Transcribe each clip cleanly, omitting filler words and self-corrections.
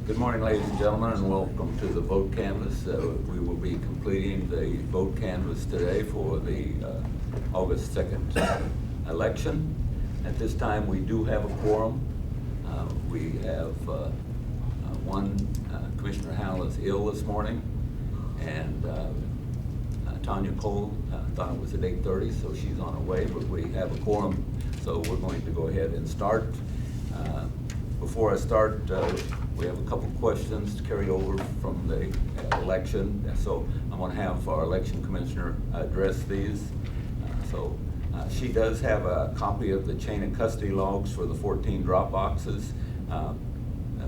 Good morning, ladies and gentlemen, and welcome to the vote canvass. We will be completing the vote canvass today for the August 2nd election. At this time, we do have a quorum. We have one, Commissioner Howell is ill this morning, and Tanya Cole thought it was at 8:30, so she's on her way, but we have a quorum, so we're going to go ahead and start. Before I start, we have a couple questions to carry over from the election, so I'm going to have our election commissioner address these. She does have a copy of the chain of custody logs for the 14 drop boxes.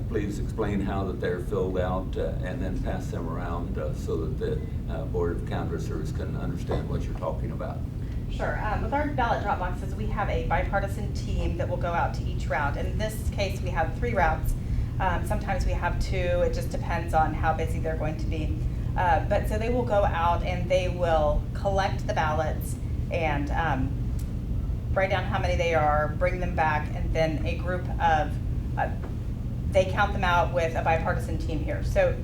Please explain how that they're filled out and then pass them around so that the Board of Canvassers can understand what you're talking about. Sure. With our ballot drop boxes, we have a bipartisan team that will go out to each route. In this case, we have 3 routes. Sometimes we have 2. It just depends on how busy they're going to be. But so they will go out and they will collect the ballots and write down how many they are, bring them back, and then a group of, they count them out with a bipartisan team here. So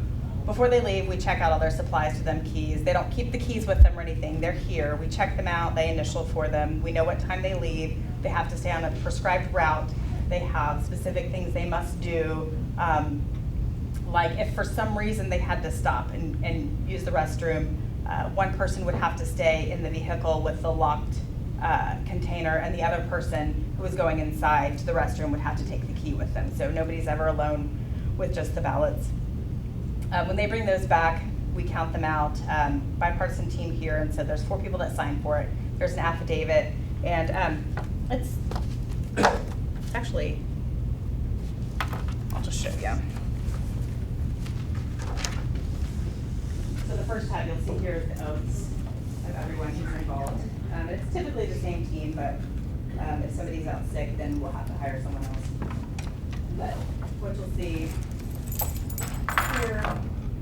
before they leave, we check out all their supplies to them, keys. They don't keep the keys with them or anything. They're here. We check them out. They initial for them. We know what time they leave. They have to stay on a prescribed route. They have specific things they must do. Like if for some reason they had to stop and use the restroom, one person would have to stay in the vehicle with the locked container, and the other person who was going inside to the restroom would have to take the key with them. So nobody's ever alone with just the ballots. When they bring those back, we count them out. Bipartisan team here, and so there's 4 people that sign for it. There's an affidavit, and it's actually, I'll just show you. So the first tab you'll see here is the oaths of everyone who's involved. It's typically the same team, but if somebody's out sick, then we'll have to hire someone else. But what you'll see here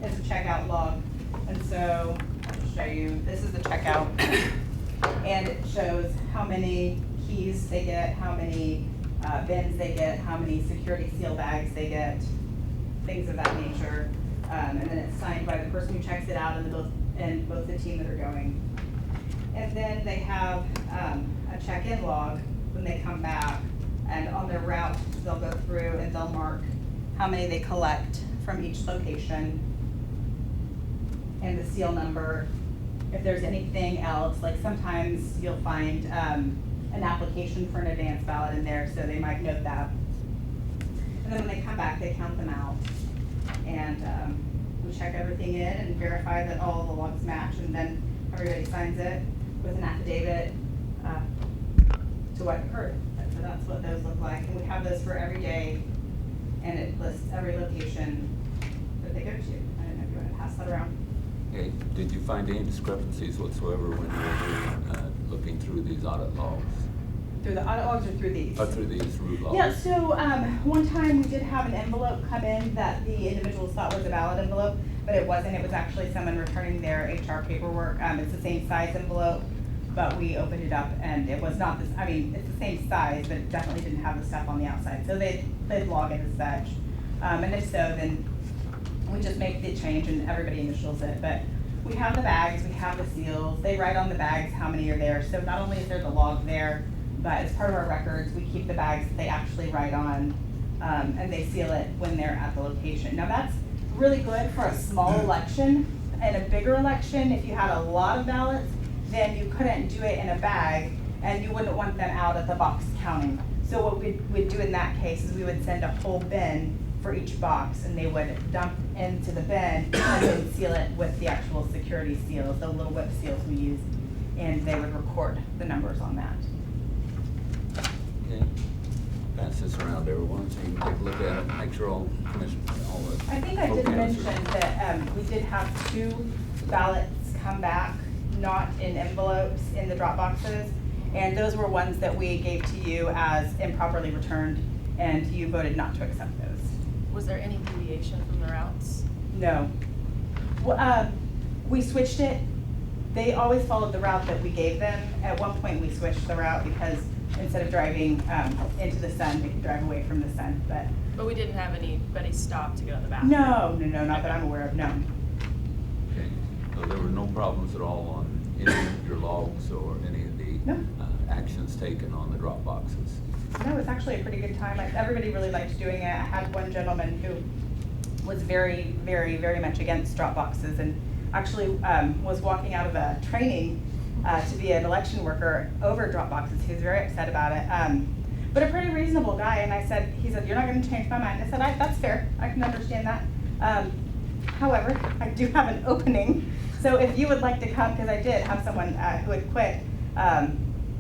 is a checkout log, and so I'll show you. This is the checkout, and it shows how many keys they get, how many bins they get, how many security seal bags they get, things of that nature. And then it's signed by the person who checks it out and both the team that are going. And then they have a check-in log when they come back, and on their route they'll go through and they'll mark how many they collect from each location and the seal number. If there's anything else, like sometimes you'll find an application for an advance ballot in there, so they might note that. And then when they come back, they count them out, and we check everything in and verify that all the logs match, and then everybody signs it with an affidavit to what occurred. So that's what those look like, and we have those for every day, and it lists every location that they go to. I don't know if you want to pass that around. Okay. Did you find any discrepancies whatsoever when you were looking through these audit logs? Through the audit logs or through these? Through these root logs? Yeah, so one time we did have an envelope come in that the individuals thought was a ballot envelope, but it wasn't. It was actually someone returning their HR paperwork. It's the same size envelope, but we opened it up and it was not this, I mean, it's the same size, but it definitely didn't have the stuff on the outside. So they'd log it as such. And if so, then we just make the change and everybody initials it. But we have the bags, we have the seals. They write on the bags how many are there. So not only is there the log there, but as part of our records, we keep the bags that they actually write on, and they seal it when they're at the location. Now that's really good for a small election. In a bigger election, if you had a lot of ballots, then you couldn't do it in a bag, and you wouldn't want them out at the box counting. So what we'd do in that case is we would send a whole bin for each box, and they would dump into the bin and then seal it with the actual security seals, the little whip seals we use, and they would record the numbers on that. Okay. Pass this around to everyone so you can take a look at it, make sure all the I think I did mention that we did have 2 ballots come back, not in envelopes in the drop boxes, and those were ones that we gave to you as improperly returned, and you voted not to accept those. Was there any deviation from the routes? No. Well, we switched it. They always followed the route that we gave them. At one point we switched the route because instead of driving into the sun, they could drive away from the sun. But But we didn't have anybody stop to go to the bathroom? No, not that I'm aware of, no. Okay, so there were no problems at all on any of your logs or any of the No. actions taken on the drop boxes? No, it's actually a pretty good time. Everybody really liked doing it. I had one gentleman who was very, very, very much against drop boxes and actually was walking out of a training to be an election worker over drop boxes. He was very upset about it. But a pretty reasonable guy, and he said, you're not gonna change my mind. I said, that's fair, I can understand that. However, I do have an opening, so if you would like to come, because I did have someone who had quit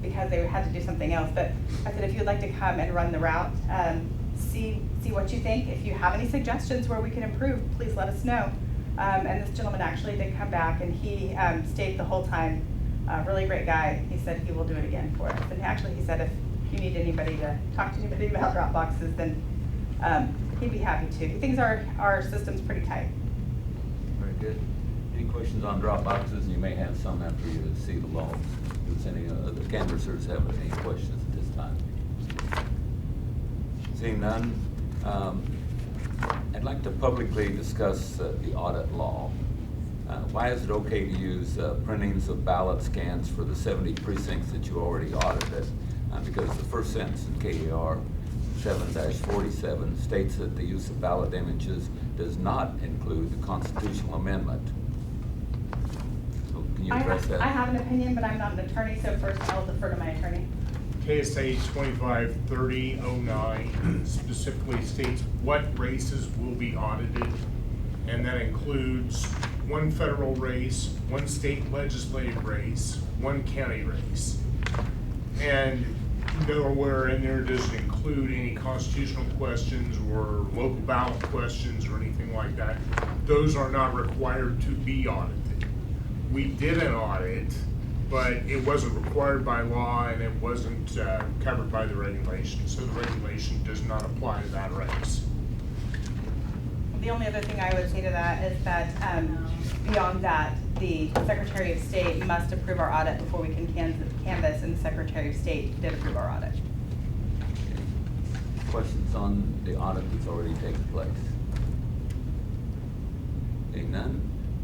because they had to do something else, but I said, if you'd like to come and run the route, see what you think. If you have any suggestions where we can improve, please let us know. And this gentleman actually did come back, and he stayed the whole time. Really great guy. He said he will do it again for us. And actually, he said if you need anybody to talk to anybody about drop boxes, then he'd be happy to. He thinks our system's pretty tight. Very good. Any questions on drop boxes? And you may have some after you see the logs. Does any other canvassers have any questions at this time? Seeing none, I'd like to publicly discuss the audit law. Why is it okay to use printings of ballot scans for the 70 precincts that you already audited? Because the first sentence in KER 7-47 states that the use of ballot images does not include the constitutional amendment. So can you address that? I have an opinion, but I'm not an attorney, so first I'll defer to my attorney. KSA 253009 specifically states what races will be audited, and that includes one federal race, one state legislative race, one county race. And nowhere in there does it include any constitutional questions or local ballot questions or anything like that. Those are not required to be audited. We did an audit, but it wasn't required by law and it wasn't covered by the regulation. So the regulation does not apply to that race. The only other thing I would say to that is that beyond that, the Secretary of State must approve our audit before we can canvass, and the Secretary of State did approve our audit. Questions on the audit that's already taken place? Seeing none.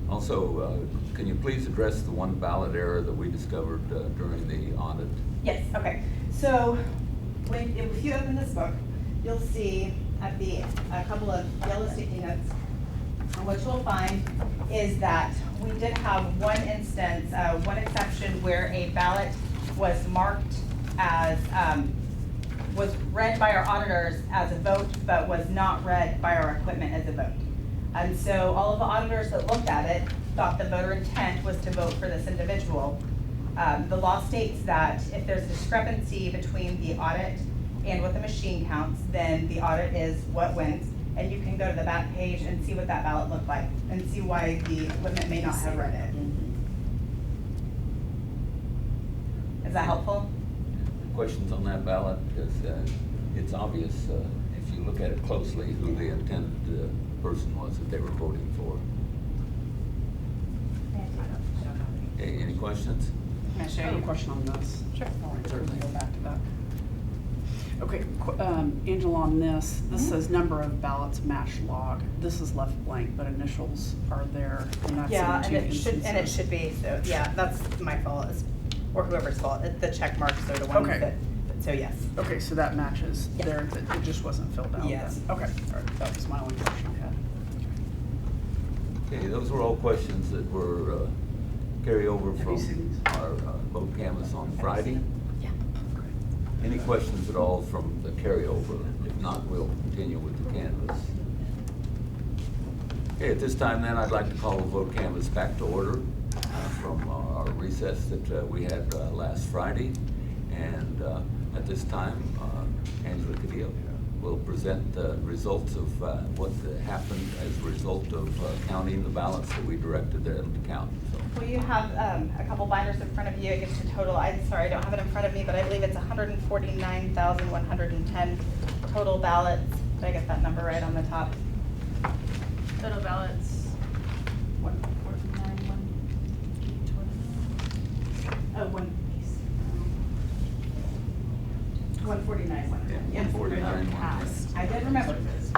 Also, can you please address the one ballot error that we discovered during the audit? Yes, okay. So if you open this book, you'll see at a couple of yellow sticky notes. And what you'll find is that we did have one instance, one exception where a ballot was marked as, was read by our auditors as a vote, but was not read by our equipment as a vote. And so all of the auditors that looked at it thought the voter intent was to vote for this individual. The law states that if there's a discrepancy between the audit and what the machine counts, then the audit is what wins. And you can go to the back page and see what that ballot looked like and see why the equipment may not have read it. Is that helpful? Questions on that ballot? Because it's obvious if you look at it closely who the intended person was that they were voting for. Okay, any questions? Can I I show have a you? question on this. Sure. Certainly go back to that. Okay, Angela, on this says number of ballots matched log. This is left blank, but initials are there, and that's Yeah, in and two it instances. should be, so, yeah, that's my fault, or whoever's fault. The check marks are the ones Okay. so yes. Okay, so that matches Yeah. there, it just wasn't filled out then? Yes. Okay, all right, that was my only question I had. Okay, those were all questions that were carryover Have you from seen these? our vote canvas on Friday. Yeah. Any questions at all from the carryover? If not, we'll continue with the canvas. Okay, at this time then, I'd like to call the vote canvas back to order from our recess that we had last Friday. And at this time, Angela Cadillo will present the results of what happened as a result of counting the ballots that we directed them to count. So, Well, you have a couple binders in front of you. It gives you total, I'm sorry, I don't have it in front of me, but I believe it's 149,110 total ballots. Did I get that number right on the top? Total ballots, 149, one piece. 149, 110. Yeah, 149, I did remember this.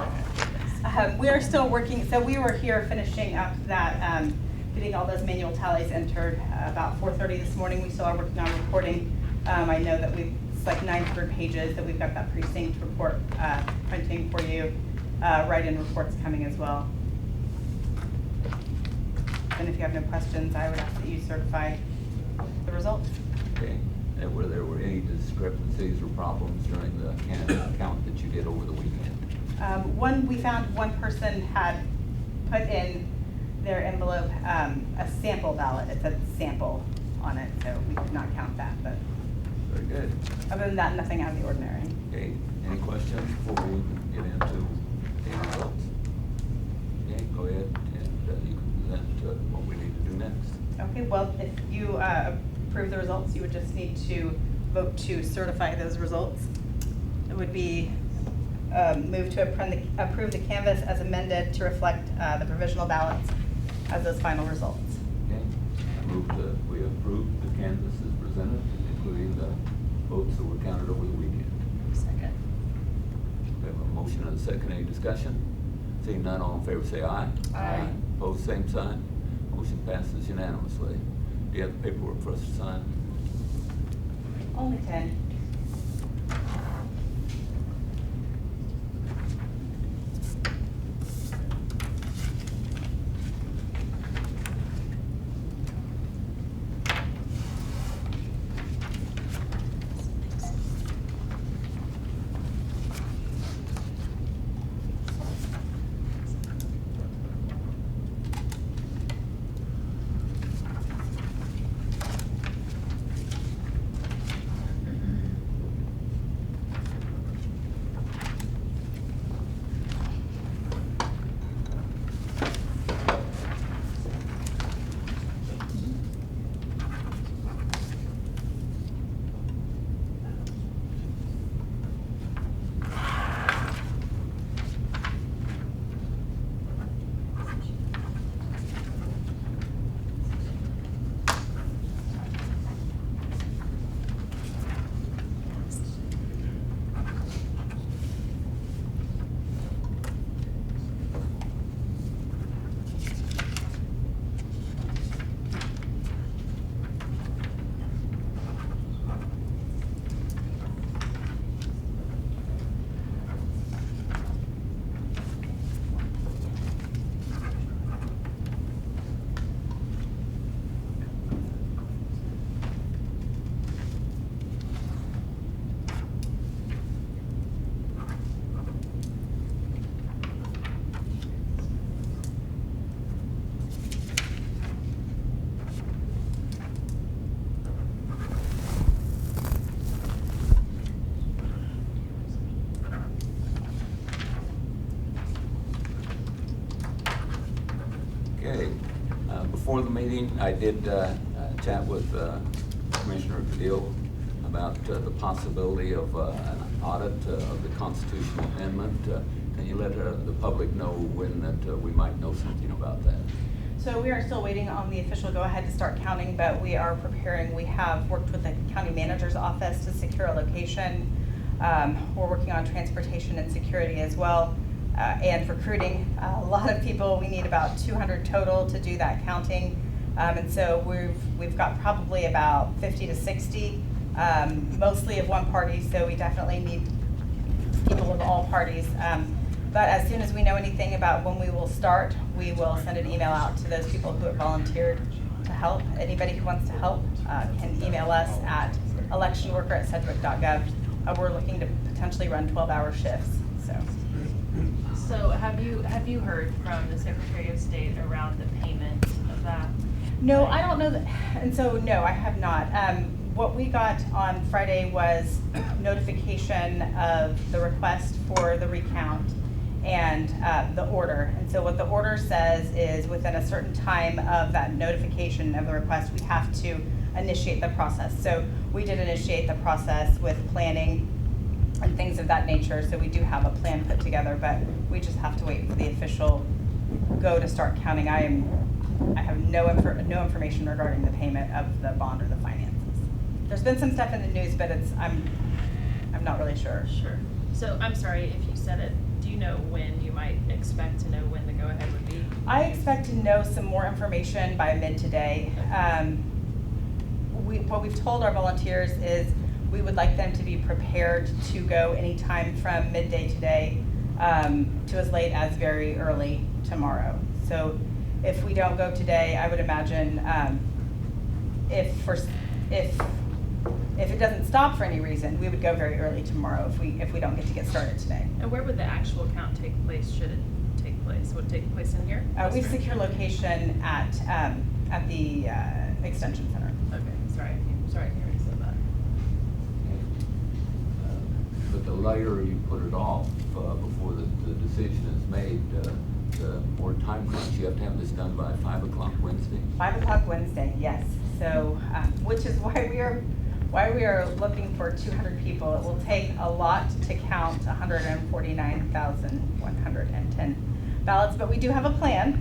We are still working, so we were here finishing up that, getting all those manual tallies entered about 4:30 this morning. We still are working on reporting. I know that it's like 900 pages that we've got that precinct report printing for you. Write-in reports coming as well. And if you have no questions, I would ask that you certify the results. Okay, and were there any discrepancies or problems during the count that you did over the weekend? We found one person had put in their envelope a sample ballot. It said sample on it, so we did not count that, but Very good. other than that, nothing out of the ordinary. Okay, any questions before we get into the results? Okay, go ahead and you can present what we need to do next. Okay, well, if you approve the results, you would just need to vote to certify those results. It would be move to approve the canvas as amended to reflect the provisional ballots as those final results. Okay, I move that we approve the canvas as presented, including the votes that were counted over the weekend. Second. We have a motion and a second. Any discussion? Seeing none, all in favor say aye. Aye. Opposed, same sign. Motion passes unanimously. Do you have the paperwork for us to sign? Only 10. Okay, before the meeting, I did chat with Commissioner Padilla about the possibility of an audit of the constitutional amendment. Can you let the public know when that we might know something about that? So we are still waiting on the official go-ahead to start counting, but we are preparing. We have worked with the county manager's office to secure a location. We're working on transportation and security as well, and recruiting. A lot of people, we need about 200 total to do that counting. And so we've got probably about 50 to 60, mostly of one party, so we definitely need people of all parties. But as soon as we know anything about when we will start, we will send an email out to those people who have volunteered to help. Anybody who wants to help can email us at electionworker@sedgwick.gov. We're looking to potentially run 12-hour shifts. So have you heard from the Secretary of State around the payment of that? No, I don't know that, and so no, I have not. What we got on Friday was notification of the request for the recount and the order. And so what the order says is within a certain time of that notification of the request, we have to initiate the process. So we did initiate the process with planning and things of that nature. So we do have a plan put together, but we just have to wait for the official go to start counting. I have no information regarding the payment of the bond or the finances. There's been some stuff in the news, but I'm not really sure. Sure. So I'm sorry if you said it. Do you know when you might expect I expect to know some more information by mid today. What we've told our volunteers is we would like them to be prepared to go anytime from midday today to as late as very early tomorrow. So if we don't go today, I would imagine if it doesn't stop for any reason, we would go very early tomorrow if we don't get started today. And where would the actual count take place, should it take place? Would it take place in here? We've secured location at the extension center. Okay, sorry, I can't really say that. But the later you put it off before the decision is made, the more time crunch. You have to have this done by 5 o'clock Wednesday. 5 o'clock Wednesday, yes. So, which is why we are looking for 200 people. It will take a lot to count 149,110 ballots, but we do have a plan,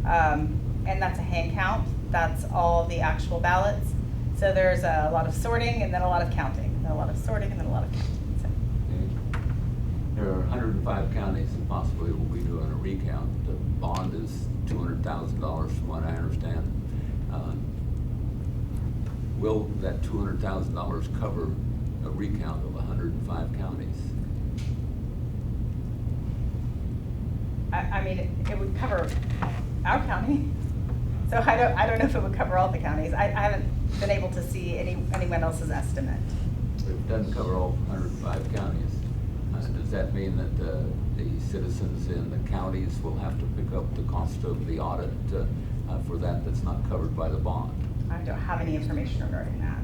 and that's a hand count. That's all the actual ballots. So there's a lot of sorting and then a lot of counting, and then a lot of sorting and then a lot of counting. So. Okay. There are 105 counties that possibly will be doing a recount. The bond is $200,000 from what I understand. Will that $200,000 cover a recount of 105 counties? I mean, it would cover our county. So I don't know if it would cover all the counties. I haven't been able to see anyone else's estimate. It doesn't cover all 105 counties. Does that mean that the citizens in the counties will have to pick up the cost of the audit for that's not covered by the bond? I don't have any information regarding that.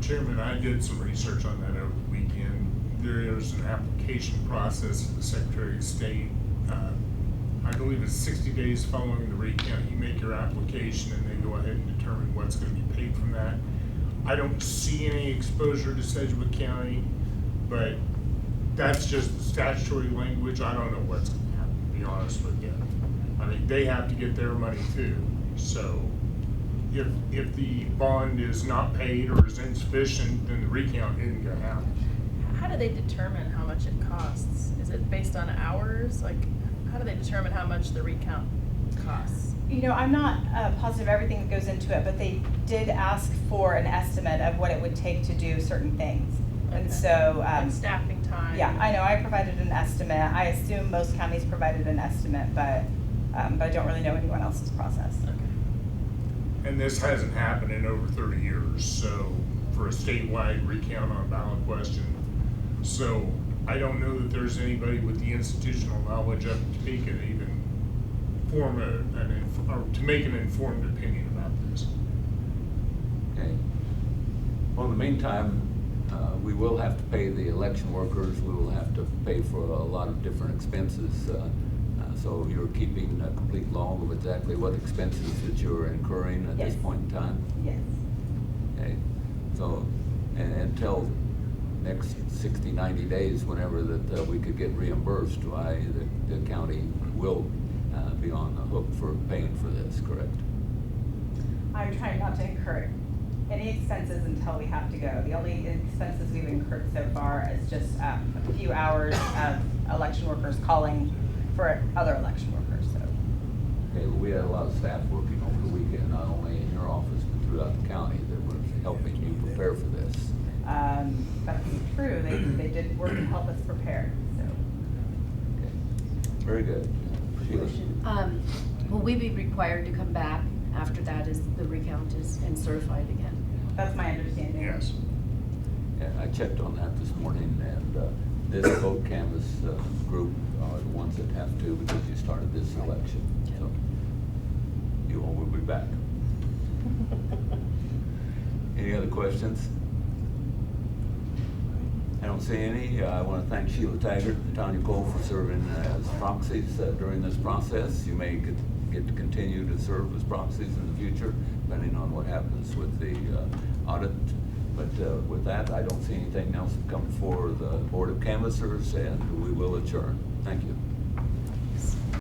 Chairman, I did some research on that over the weekend. There is an application process for the Secretary of State. I believe it's 60 days following the recount. You make your application and they go ahead and determine what's going to be paid from that. I don't see any exposure to Sedgwick County, but that's just statutory language. I don't know what's going to happen, to be honest with you. I mean, they have to get their money too. So if the bond is not paid or is insufficient, then the recount isn't going to happen. How do they determine how much it costs? Is it based on hours? Like, how do they determine how much the recount costs? You know, I'm not positive everything that goes into it, but they did ask for an estimate of what it would take to do certain things. And Okay. so, Like staffing time? yeah, I know, I provided an estimate. I assume most counties provided an estimate, but I don't really know anyone else's process. Okay. And this hasn't happened in over 30 years, so for a statewide recount on a ballot question. So I don't know that there's anybody with the institutional knowledge of Topeka to even form or to make an informed opinion about this. Okay. Well, in the meantime, we will have to pay the election workers. We will have to pay for a lot of different expenses. So you're keeping a complete log of exactly what expenses that you're incurring at this Yes. point in time? Yes. Okay. So, and until next 60, 90 days, whenever that we could get reimbursed, why the county will be on the hook for paying for this, correct? I'm trying not to incur any expenses until we have to go. The only expenses we've incurred so far is just a few hours of election workers calling for other election workers, so. Okay, well, we had a lot of staff working over the weekend, not only in your office, but throughout the county that was helping you prepare for this. That's true, they did work to help us prepare, so. Okay. Very good. Sheila? Will we be required to come back after that as the recount is and certified again? That's my understanding. Yes. Yeah, I checked on that this morning, and this vote canvas group are the ones that have to, because you started this election. So you all will be back. Any other questions? I don't see any. I want to thank Sheila Taggart and Tanya Cole for serving as proxies during this process. You may get to continue to serve as proxies in the future, depending on what happens with the audit. But with that, I don't see anything else come before the Board of Canvassers, and we will adjourn. Thank you.